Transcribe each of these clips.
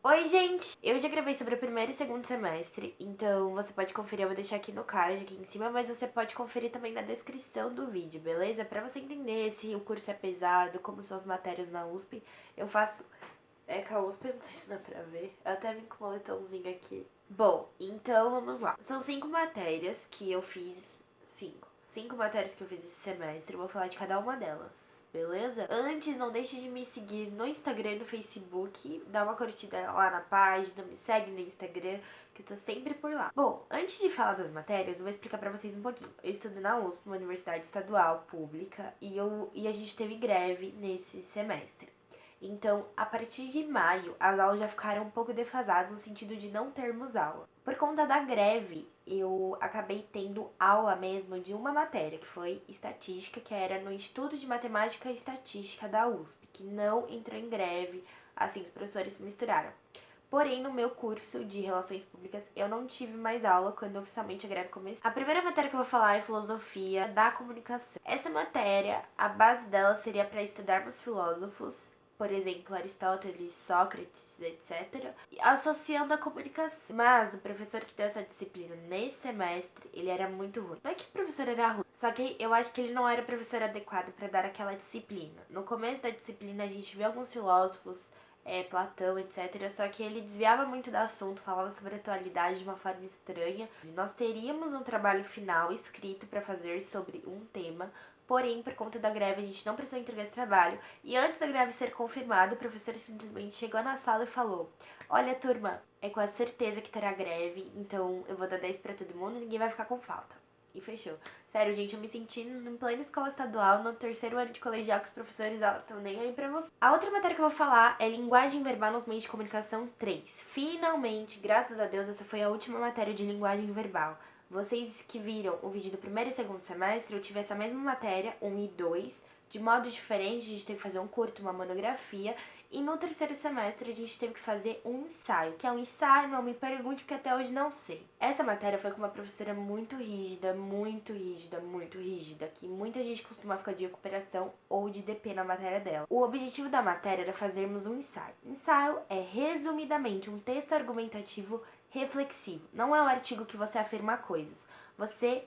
Oi, gente! Eu já gravei sobre o primeiro e segundo semestre, então você pode conferir, eu vou deixar aqui no card, aqui em cima, mas você pode conferir também na descrição do vídeo, beleza? Pra você entender se o curso é pesado, como são as matérias na USP. Eu faço... com a USP, não sei se dá pra ver. Eu até vim com o moletomzinho aqui. Bom, então vamos lá. São 5 matérias que eu fiz... 5 matérias que eu fiz esse semestre, eu vou falar de cada uma delas, beleza? Antes, não deixe de me seguir no Instagram e no Facebook, dá uma curtida lá na página, me segue no Instagram, que eu tô sempre por lá. Bom, antes de falar das matérias, eu vou explicar pra vocês um pouquinho. Eu estudo na USP, uma universidade estadual, pública, e a gente teve greve nesse semestre. Então, a partir de maio, as aulas já ficaram um pouco defasadas no sentido de não termos aula. Por conta da greve, eu acabei tendo aula mesmo de uma matéria, que foi estatística, que era no Instituto de Matemática e Estatística da USP, que não entrou em greve, assim, os professores se misturaram. Porém, no meu curso de Relações Públicas, eu não tive mais aula quando oficialmente a greve começou. A primeira matéria que eu vou falar é Filosofia da Comunicação. Essa matéria, a base dela seria para estudarmos filósofos, por exemplo, Aristóteles, Sócrates, etc., associando a comunicação. Mas o professor que deu essa disciplina nesse semestre, ele era muito ruim. Não é que o professor era ruim, só que eu acho que ele não era o professor adequado para dar aquela disciplina. No começo da disciplina, a gente vê alguns filósofos, Platão, etc. Só que ele desviava muito do assunto, falava sobre a atualidade de uma forma estranha. Nós teríamos um trabalho final escrito para fazer sobre um tema, porém, por conta da greve, a gente não precisou entregar esse trabalho. E antes da greve ser confirmada, o professor simplesmente chegou na sala e falou: olha, turma, é com a certeza que terá greve, então eu vou dar 10 pra todo mundo e ninguém vai ficar com falta. E fechou. Sério, gente, eu me senti em plena escola estadual, no terceiro ano de colegial, que os professores estão nem aí pra você. A outra matéria que eu vou falar é Linguagem Verbal nos Meios de Comunicação 3. Finalmente, graças a Deus, essa foi a última matéria de linguagem verbal. Vocês que viram o vídeo do primeiro e segundo semestre, eu tive essa mesma matéria, 1 e 2, de modo diferente, a gente teve que fazer um curto, uma monografia, e no terceiro semestre a gente teve que fazer um ensaio, que é um ensaio, não me pergunte porque até hoje não sei. Essa matéria foi com uma professora muito rígida, que muita gente costuma ficar de recuperação ou de DP na matéria dela. O objetivo da matéria era fazermos um ensaio. Ensaio é, resumidamente, um texto argumentativo reflexivo. Não é um artigo que você afirma coisas. Você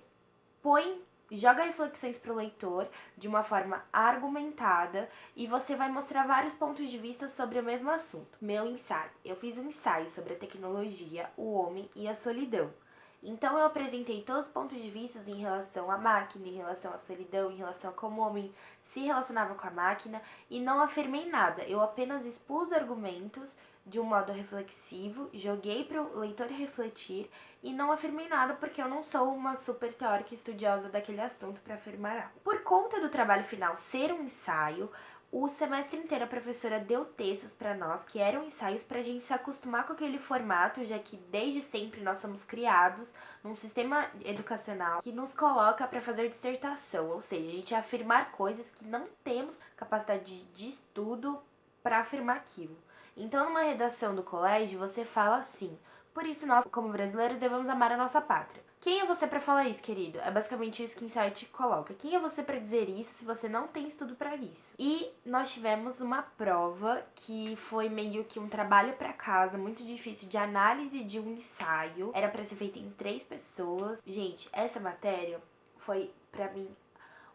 joga reflexões para o leitor de uma forma argumentada e você vai mostrar vários pontos de vista sobre o mesmo assunto. Meu ensaio. Eu fiz um ensaio sobre a tecnologia, o homem e a solidão. Então eu apresentei todos os pontos de vista em relação à máquina, em relação à solidão, em relação a como o homem se relacionava com a máquina e não afirmei nada. Eu apenas expus argumentos de um modo reflexivo, joguei para o leitor refletir e não afirmei nada porque eu não sou uma super teórica estudiosa daquele assunto para afirmar algo. Por conta do trabalho final ser um ensaio, o semestre inteiro a professora deu textos para nós que eram ensaios para a gente se acostumar com aquele formato, já que desde sempre nós somos criados num sistema educacional que nos coloca para fazer dissertação, ou seja, a gente afirmar coisas que não temos capacidade de estudo para afirmar aquilo. Então, numa redação do colégio, você fala assim: por isso nós, como brasileiros, devemos amar a nossa pátria. Quem é você para falar isso, querido? É basicamente isso que o Insight coloca. Quem é você para dizer isso se você não tem estudo para isso? E nós tivemos uma prova que foi meio que um trabalho para casa, muito difícil, de análise de um ensaio. Era para ser feito em 3 pessoas. Gente, essa matéria foi, para mim,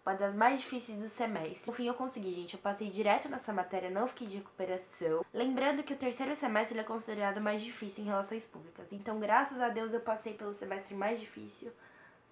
uma das mais difíceis do semestre. No fim eu consegui, gente. Eu passei direto nessa matéria, não fiquei de recuperação. Lembrando que o terceiro semestre ele é considerado mais difícil em relações públicas. Então, graças a Deus, eu passei pelo semestre mais difícil,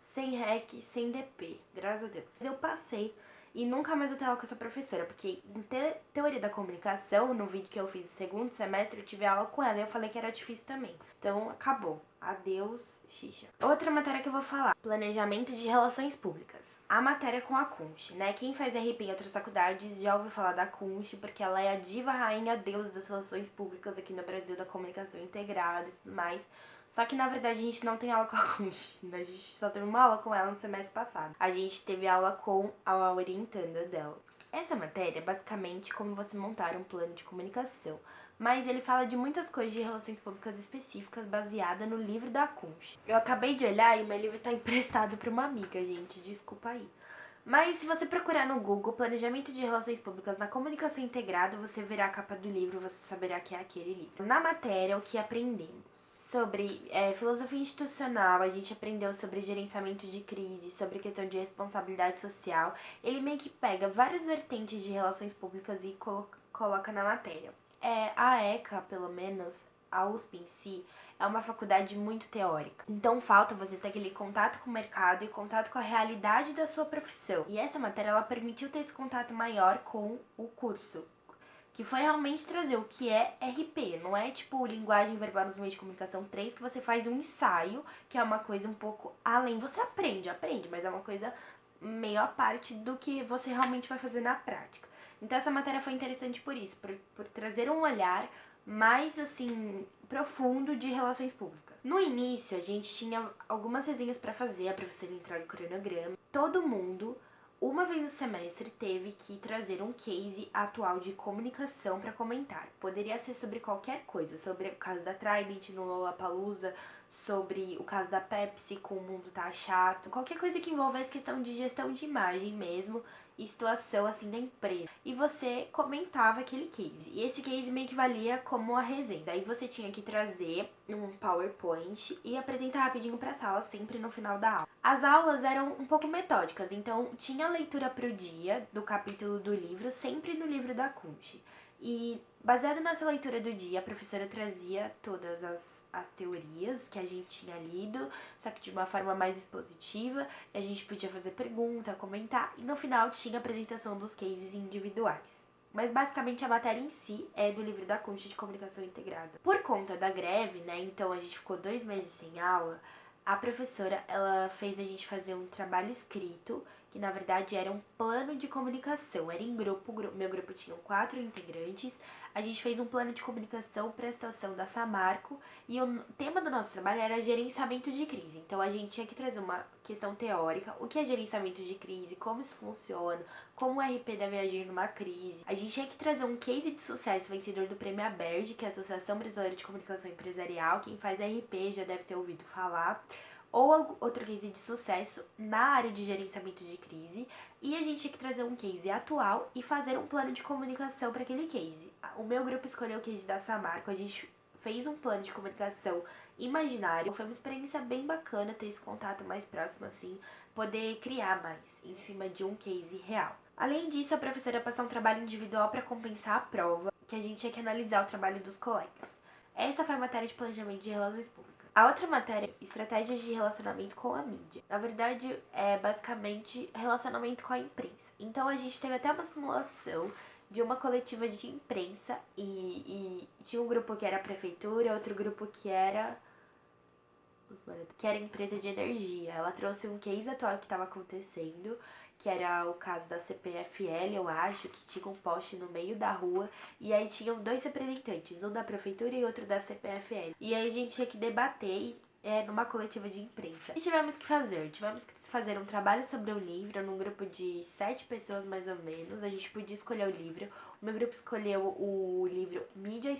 sem REC, sem DP. Graças a Deus. Eu passei e nunca mais eu tenho aula com essa professora, porque em teoria da comunicação, no vídeo que eu fiz no segundo semestre, eu tive aula com ela e eu falei que era difícil também. Então, acabou. Adeus, xixa. Outra matéria que eu vou falar, planejamento de relações públicas. A matéria com a Kunst, né? Quem faz RP em outras faculdades já ouviu falar da Kunst, porque ela é a diva, rainha, deusa das relações públicas aqui no Brasil, da comunicação integrada e tudo mais. Só que, na verdade, a gente não tem aula com a Kunst. A gente só teve uma aula com ela no semestre passado. A gente teve aula com a orientanda dela. Essa matéria é basicamente como você montar um plano de comunicação, mas ele fala de muitas coisas de relações públicas específicas baseada no livro da Kunst. Eu acabei de olhar e meu livro tá emprestado pra uma amiga, gente, desculpa aí. Mas se você procurar no Google Planejamento de Relações Públicas na Comunicação Integrada, você verá a capa do livro, você saberá que é aquele livro. Na matéria, o que aprendemos? Sobre filosofia institucional, a gente aprendeu sobre gerenciamento de crise, sobre questão de responsabilidade social. Ele meio que pega várias vertentes de relações públicas e coloca na matéria. A ECA, pelo menos, a USP em si, é uma faculdade muito teórica. Então falta você ter aquele contato com o mercado e contato com a realidade da sua profissão. E essa matéria, ela permitiu ter esse contato maior com o curso, que foi realmente trazer o que é RP. Não é tipo linguagem verbal nos meios de comunicação 3, que você faz um ensaio, que é uma coisa um pouco além. Você aprende, mas é uma coisa meio à parte do que você realmente vai fazer na prática. Então essa matéria foi interessante por isso, por trazer um olhar mais, assim, profundo de relações públicas. No início, a gente tinha algumas resenhas para fazer, a professora entrar no cronograma. Todo mundo, uma vez no semestre, teve que trazer um case atual de comunicação para comentar. Poderia ser sobre qualquer coisa, sobre o caso da Trident no Lollapalooza, sobre o caso da Pepsi com o mundo tá chato, qualquer coisa que envolvesse questão de gestão de imagem mesmo e situação assim da empresa. E você comentava aquele case. E esse case meio que valia como a resenha. Daí você tinha que trazer um PowerPoint e apresentar rapidinho para a sala, sempre no final da aula. As aulas eram um pouco metódicas, então tinha a leitura pro dia do capítulo do livro, sempre no livro da Kunsch. E baseado nessa leitura do dia, a professora trazia todas as teorias que a gente tinha lido, só que de uma forma mais expositiva, e a gente podia fazer pergunta, comentar, e no final tinha a apresentação dos cases individuais. Mas basicamente a matéria em si é do livro da Kunsch de Comunicação Integrada. Por conta da greve, né, então a gente ficou 2 meses sem aula, a professora, ela fez a gente fazer um trabalho escrito, que na verdade era um plano de comunicação, era em grupo, meu grupo tinha 4 integrantes, a gente fez um plano de comunicação para a situação da Samarco e o tema do nosso trabalho era gerenciamento de crise. Então a gente tinha que trazer uma questão teórica, o que é gerenciamento de crise, como isso funciona, como o RP deve agir numa crise. A gente tinha que trazer um case de sucesso vencedor do Prêmio ABERJ, que é a Associação Brasileira de Comunicação Empresarial, quem faz RP já deve ter ouvido falar, ou outro case de sucesso na área de gerenciamento de crise, e a gente tinha que trazer um case atual e fazer um plano de comunicação para aquele case. O meu grupo escolheu o case da Samarco, a gente fez um plano de comunicação imaginário. Foi uma experiência bem bacana ter esse contato mais próximo assim, poder criar mais em cima de um case real. Além disso, a professora passou um trabalho individual para compensar a prova, que a gente tinha que analisar o trabalho dos colegas. Essa foi a matéria de planejamento de relações públicas. A outra matéria, estratégias de relacionamento com a mídia. Na verdade, é basicamente relacionamento com a imprensa. Então, a gente teve até uma simulação de uma coletiva de imprensa e tinha um grupo que era a prefeitura, outro grupo que era empresa de energia. Ela trouxe um case atual que estava acontecendo, que era o caso da CPFL, eu acho, que tinha um poste no meio da rua, e aí tinham 2 representantes, um da prefeitura e outro da CPFL. E aí a gente tinha que debater numa coletiva de imprensa. E tivemos que fazer um trabalho sobre o livro, num grupo de 7 pessoas mais ou menos. A gente podia escolher o livro. O meu grupo escolheu o livro Mídia e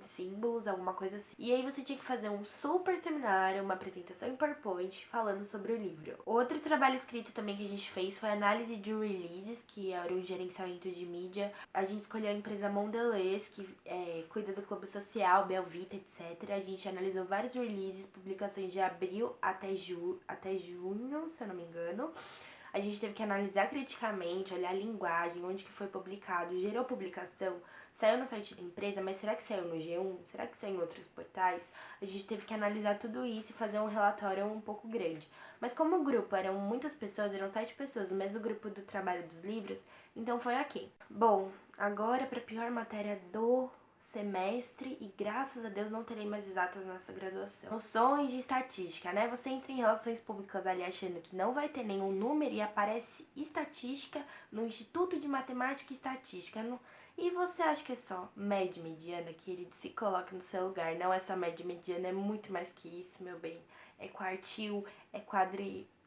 Símbolos, alguma coisa assim. E aí você tinha que fazer um super seminário, uma apresentação em PowerPoint falando sobre o livro. Outro trabalho escrito também que a gente fez foi análise de releases, que era o gerenciamento de mídia. A gente escolheu a empresa Mondelez, que cuida do clube social, Belvita, etc. A gente analisou vários releases, publicações de abril até junho, se eu não me engano. A gente teve que analisar criticamente, olhar a linguagem, onde que foi publicado, gerou publicação, saiu no site da empresa, mas será que saiu no G1? Será que saiu em outros portais? A gente teve que analisar tudo isso e fazer um relatório um pouco grande. Mas como o grupo eram muitas pessoas, eram 7 pessoas, mas o grupo do trabalho dos livros, então foi ok. Bom, agora para a pior matéria do semestre e graças a Deus não terei mais exatas nessa graduação. Noções de estatística, né? Você entra em relações públicas ali achando que não vai ter nenhum número e aparece estatística no Instituto de Matemática e Estatística. E você acha que é só média mediana, que ele se coloca no seu lugar. Não, essa média mediana é muito mais que isso, meu bem. É quartil, é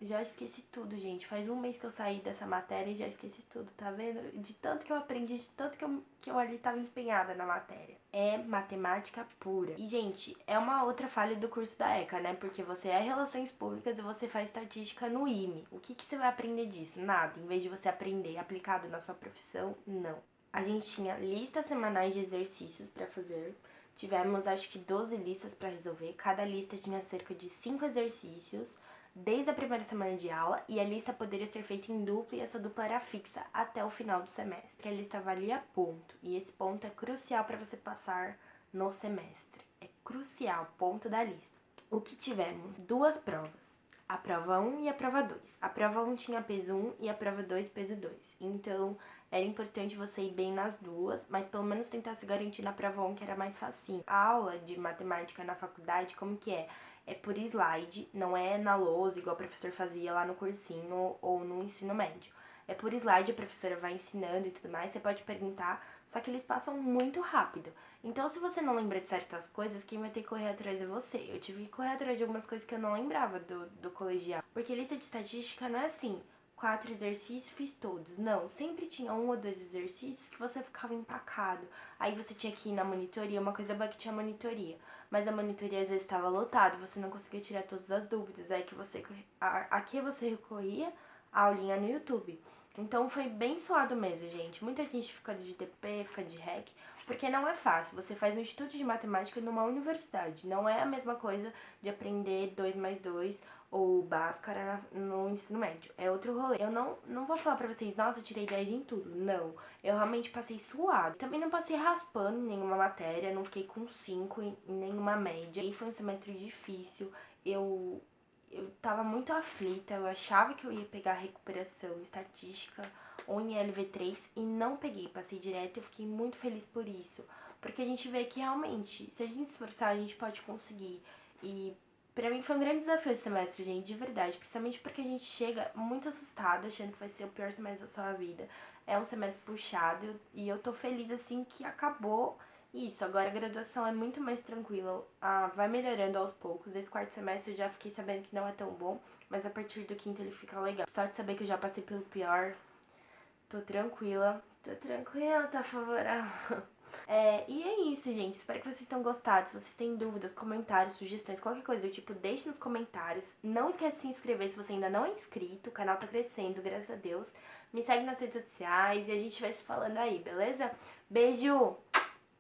Já esqueci tudo, gente. Faz um mês que eu saí dessa matéria e já esqueci tudo, tá vendo? De tanto que eu aprendi, de tanto que eu ali tava empenhada na matéria. É matemática pura. E, gente, é uma outra falha do curso da ECA, né? Porque você é Relações Públicas e você faz estatística no IME. O que você vai aprender disso? Nada. Em vez de você aprender aplicado na sua profissão, não. A gente tinha listas semanais de exercícios para fazer. Tivemos, acho que, 12 listas para resolver. Cada lista tinha cerca de 5 exercícios desde a primeira semana de aula, e a lista poderia ser feita em dupla e essa dupla era fixa até o final do semestre. Que a lista valia ponto, e esse ponto é crucial para você passar no semestre. É crucial, ponto da lista. O que tivemos? 2 provas. A prova 1 e a prova 2. A prova 1 tinha peso 1 e a prova 2 peso 2. Então, era importante você ir bem nas duas, mas pelo menos tentar se garantir na prova 1, que era mais facinho. A aula de matemática na faculdade, como que é? É por slide, não é na lousa, igual o professor fazia lá no cursinho ou no ensino médio. É por slide, a professora vai ensinando e tudo mais, você pode perguntar, só que eles passam muito rápido. Então, se você não lembra de certas coisas, quem vai ter que correr atrás é você. Eu tive que correr atrás de algumas coisas que eu não lembrava do colegial. Porque lista de estatística não é assim, 4 exercícios, fiz todos. Não, sempre tinha 1 ou 2 exercícios que você ficava empacado. Aí você tinha que ir na monitoria, uma coisa boa que tinha monitoria. Mas a monitoria às vezes estava lotada, você não conseguia tirar todas as dúvidas. Aí que você, aqui você recorria a aulinha no YouTube. Então foi bem suado mesmo, gente. Muita gente fica de TP, fica de REC, porque não é fácil. Você faz um Instituto de Matemática numa universidade. Não é a mesma coisa de aprender 2 mais 2 ou Bhaskara no ensino médio. É outro rolê. Eu não vou falar pra vocês, nossa, eu tirei 10 em tudo. Não. Eu realmente passei suado. Também não passei raspando em nenhuma matéria, não fiquei com 5 em nenhuma média. E foi um semestre difícil. Eu tava muito aflita, eu achava que eu ia pegar recuperação em estatística ou em LV3 e não peguei, passei direto e eu fiquei muito feliz por isso. Porque a gente vê que realmente, se a gente se esforçar, a gente pode conseguir. E pra mim foi um grande desafio esse semestre, gente, de verdade. Principalmente porque a gente chega muito assustado, achando que vai ser o pior semestre da sua vida. É um semestre puxado e eu tô feliz, assim, que acabou isso. Agora a graduação é muito mais tranquila, vai melhorando aos poucos. Esse quarto semestre eu já fiquei sabendo que não é tão bom, mas a partir do quinto ele fica legal. Só de saber que eu já passei pelo pior, tô tranquila, tá favorável. E é isso, gente. Espero que vocês tenham gostado. Se vocês têm dúvidas, comentários, sugestões, qualquer coisa do tipo, deixe nos comentários. Não esquece de se inscrever se você ainda não é inscrito. O canal tá crescendo, graças a Deus. Me segue nas redes sociais e a gente vai se falando aí, beleza? Beijo!